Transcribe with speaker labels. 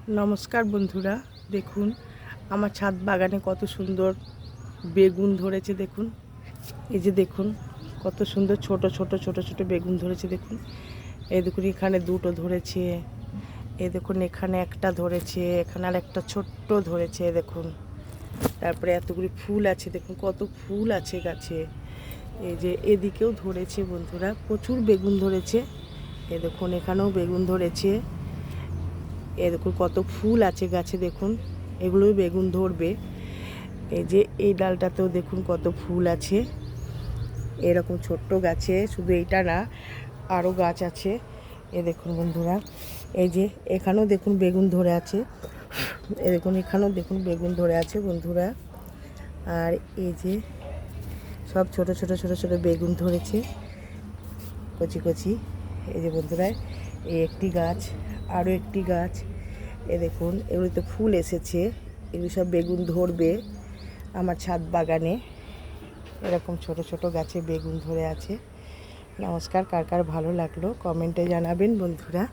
Speaker 1: নমস্কার বন্ধুরা, দেখুন আমার ছাদ বাগানে কত সুন্দর বেগুন ধরেছে। দেখুন, এই যে দেখুন কত সুন্দর ছোট ছোট ছোট ছোট বেগুন ধরেছে। দেখুন, এই দেখুন এখানে দুটো ধরেছে, এই দেখুন এখানে একটা ধরেছে, এখানে আর একটা ছোট্ট ধরেছে। দেখুন, তারপরে এতগুলি ফুল আছে, দেখুন কত ফুল আছে গাছে। এই যে এদিকেও ধরেছে বন্ধুরা, প্রচুর বেগুন ধরেছে। এই দেখুন এখানেও বেগুন ধরেছে। এ দেখুন কত ফুল আছে গাছে, দেখুন এগুলোই বেগুন ধরবে। এই যে এই ডালটাতেও দেখুন কত ফুল আছে। এরকম ছোট্ট গাছে শুধু এইটা না, আরও গাছ আছে। এ দেখুন বন্ধুরা, এই যে এখানেও দেখুন বেগুন ধরে আছে। এ দেখুন এখানেও দেখুন বেগুন ধরে আছে বন্ধুরা। আর এই যে সব ছোট ছোট ছোট ছোট বেগুন ধরেছে, কচি কচি। এই যে বন্ধুরা, এই একটি গাছ, আরও একটি গাছ। এ দেখুন এগুলিতে ফুল এসেছে, এগুলি সব বেগুন ধরবে আমার ছাদ বাগানে। এরকম ছোট ছোট গাছে বেগুন ধরে আছে। নমস্কার, কার কার ভালো লাগলো কমেন্টে জানাবেন বন্ধুরা।